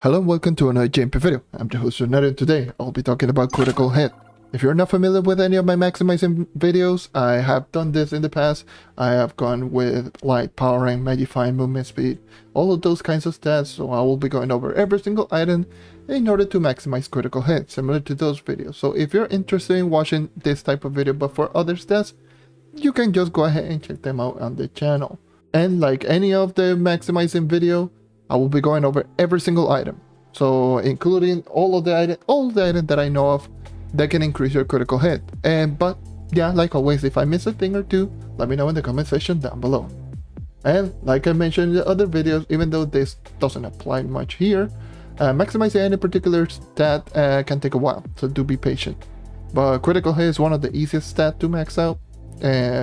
Hello and welcome to another JMP video. I'm the host JonNario and today I'll be talking about critical hit. If you're not familiar with any of my maximizing videos, I have done this in the past. I have gone with like power rank, magifying, movement speed, all of those kinds of stats, so I will be going over every single item in order to maximize critical hit, similar to those videos. So if you're interested in watching this type of video but for other stats, you can just go ahead and check them out on the channel. And like any of the maximizing video, I will be going over every single item, so including all the items that I know of that can increase your critical hit. But yeah, like always, if I miss a thing or two, let me know in the comment section down below. And like I mentioned in the other videos, even though this doesn't apply much here, maximizing any particular stat can take a while, so do be patient. But critical hit is one of the easiest stats to max out,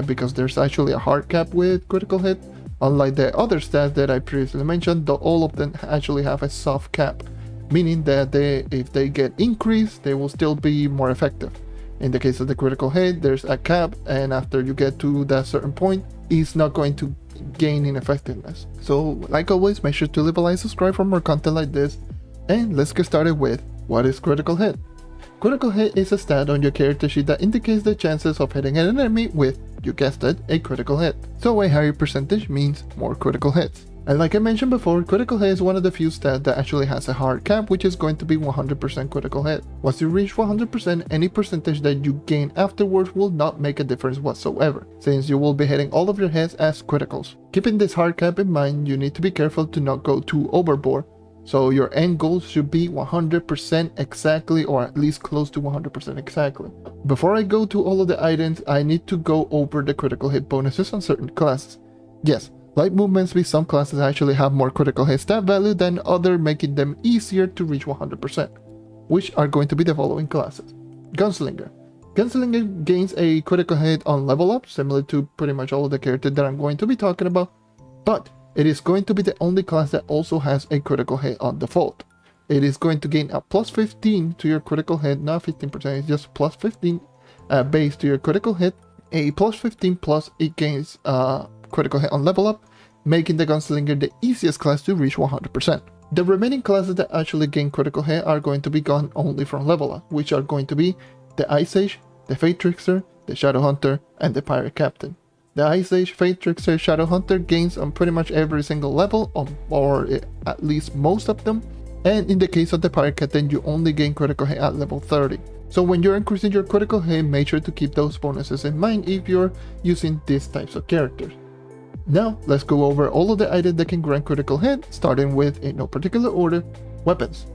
because there's actually a hard cap with critical hit. Unlike the other stats that I previously mentioned, all of them actually have a soft cap, meaning that if they get increased, they will still be more effective. In the case of the critical hit, there's a cap, and after you get to that certain point, it's not going to gain in effectiveness. So like always, make sure to leave a like, subscribe for more content like this, and let's get started with what is critical hit. Critical hit is a stat on your character sheet that indicates the chances of hitting an enemy with, you guessed it, a critical hit. So a higher percentage means more critical hits. And like I mentioned before, critical hit is one of the few stats that actually has a hard cap, which is going to be 100% critical hit. Once you reach 100%, any percentage that you gain afterwards will not make a difference whatsoever, since you will be hitting all of your hits as criticals. Keeping this hard cap in mind, you need to be careful to not go too overboard. So your end goal should be 100% exactly, or at least close to 100% exactly. Before I go to all of the items, I need to go over the critical hit bonuses on certain classes. Yes, like movement speed, some classes actually have more critical hit stat value than others, making them easier to reach 100%, which are going to be the following classes. Gunslinger. Gunslinger gains a critical hit on level up, similar to pretty much all of the characters that I'm going to be talking about, but it is going to be the only class that also has a critical hit on default. It is going to gain a plus 15 to your critical hit, not 15%, it's just plus 15 base to your critical hit. A plus 15 plus it gains critical hit on level up, making the Gunslinger the easiest class to reach 100%. The remaining classes that actually gain critical hit are going to be gone only from level up, which are going to be the Ice Age, the Fate Trickster, the Shadow Hunter, and the Pirate Captain. The Ice Age, Fate Trickster, Shadow Hunter gains on pretty much every single level, or at least most of them. And in the case of the Pirate Captain, you only gain critical hit at level 30. So when you're increasing your critical hit, make sure to keep those bonuses in mind if you're using these types of characters. Now, let's go over all of the items that can grant critical hit, starting with, in no particular order, weapons.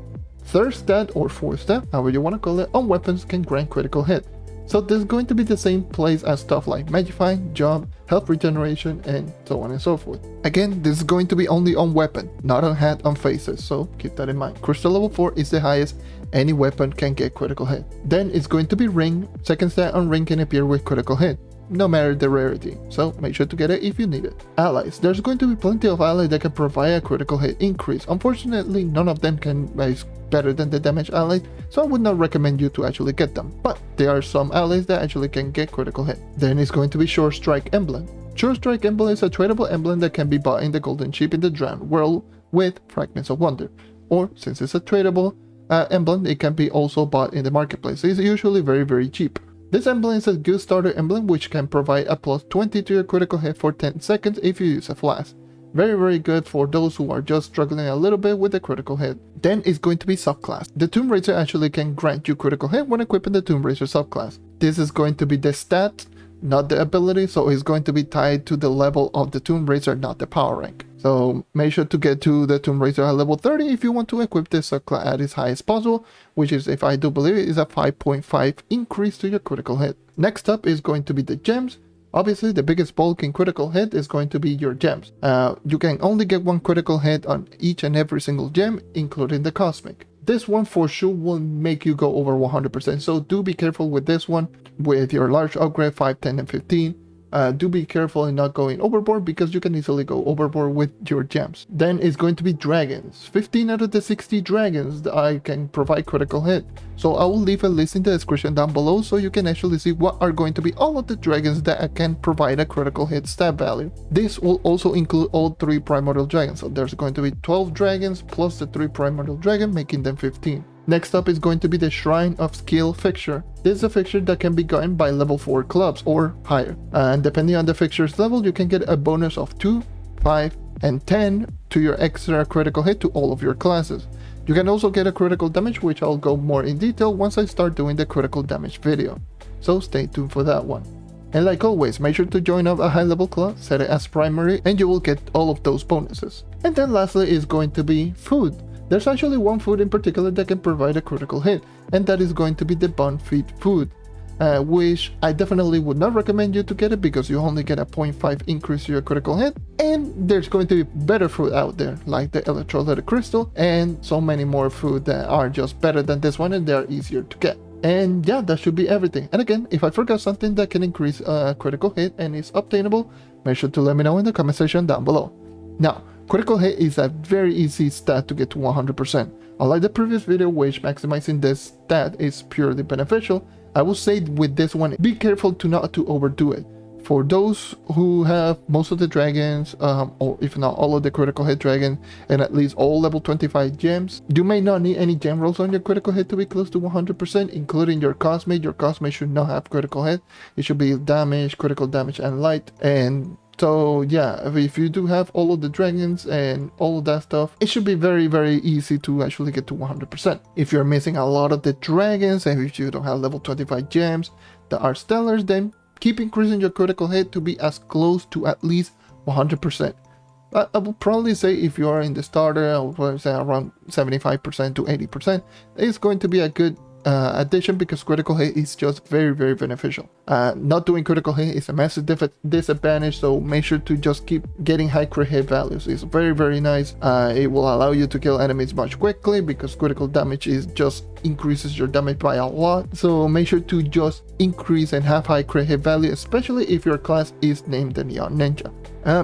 Third stat or fourth stat, however you want to call it, on weapons can grant critical hit. So this is going to be the same place as stuff like Magifying, Jump, Health Regeneration, and so on and so forth. Again, this is going to be only on weapon, not on hat on faces, so keep that in mind. Crystal level 4 is the highest any weapon can get critical hit. Then it's going to be Ring. Second stat on Ring can appear with critical hit, no matter the rarity, so make sure to get it if you need it. Allies. There's going to be plenty of allies that can provide a critical hit increase. Unfortunately, none of them can is better than the damage allies, so I would not recommend you to actually get them, but there are some allies that actually can get critical hit. Then it's going to be Short Strike Emblem. Short Strike Emblem is a tradable emblem that can be bought in the Golden Ship in the Drowned World with Fragments of Wonder, or since it's a tradable emblem, it can be also bought in the marketplace. It's usually very cheap. This emblem is a good starter emblem which can provide a plus 20 to your critical hit for 10 seconds if you use a flask. Very good for those who are just struggling a little bit with the critical hit. Then it's going to be subclass. The Tomb Raiser actually can grant you critical hit when equipping the Tomb Raiser subclass. This is going to be the stat, not the ability, so it's going to be tied to the level of the Tomb Raiser, not the power rank. So make sure to get to the Tomb Raiser at level 30 if you want to equip this subclass at as high as possible, which is, if I do believe it, is a 5.5 increase to your critical hit. Next up is going to be the gems. Obviously, the biggest bulk in critical hit is going to be your gems. You can only get one critical hit on each and every single gem, including the Cosmic. This one for sure will make you go over 100%, so do be careful with this one. With your large upgrade 5, 10, and 15, do be careful in not going overboard because you can easily go overboard with your gems. Then it's going to be dragons. 15 out of the 60 dragons that I can provide critical hit. So I will leave a list in the description down below so you can actually see what are going to be all of the dragons that I can provide a critical hit stat value. This will also include all 3 primordial dragons. So there's going to be 12 dragons plus the 3 primordial dragons, making them 15. Next up is going to be the Shrine of Skill fixture. This is a fixture that can be gotten by level 4 clubs or higher. And depending on the fixture's level, you can get a bonus of 2, 5, and 10 to your extra critical hit to all of your classes. You can also get a critical damage, which I'll go more in detail once I start doing the critical damage video. So stay tuned for that one. And like always, make sure to join up a high level club, set it as primary, and you will get all of those bonuses. And then lastly is going to be food. There's actually one food in particular that can provide a critical hit, and that is going to be the Bond Feed food, which I definitely would not recommend you to get it because you only get a 0.5 increase to your critical hit, and there's going to be better food out there like the Electrolytic Crystal and so many more food that are just better than this one and they are easier to get. And yeah, that should be everything. And again, if I forgot something that can increase a critical hit and is obtainable, make sure to let me know in the comment section down below. Now, critical hit is a very easy stat to get to 100%. Unlike the previous video, which maximizing this stat is purely beneficial, I will say with this one, be careful to not to overdo it. For those who have most of the dragons, or if not all of the critical hit dragon, and at least all level 25 gems, you may not need any gem rolls on your critical hit to be close to 100%, including your cosmate. Your cosmate should not have critical hit. It should be damage, critical damage, and light. And so yeah, if you do have all of the dragons and all of that stuff, it should be very, very easy to actually get to 100%. If you're missing a lot of the dragons, and if you don't have level 25 gems that are stellars, then keep increasing your critical hit to be as close to at least 100%. I will probably say if you are in the starter, I would say around 75% to 80%, it's going to be a good addition because critical hit is just very, very beneficial. Not doing critical hit is a massive disadvantage, so make sure to just keep getting high crit hit values. It's very, very nice. It will allow you to kill enemies much quickly because critical damage is just increases your damage by a lot. So make sure to just increase and have high crit hit value, especially if your class is named the Neon Ninja.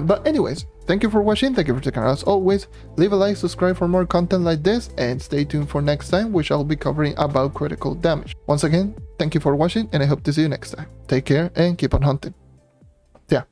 But anyways, thank you for watching, thank you for checking out as always. Leave a like, subscribe for more content like this, and stay tuned for next time, which I'll be covering about critical damage. Once again, thank you for watching, and I hope to see you next time. Take care and keep on hunting.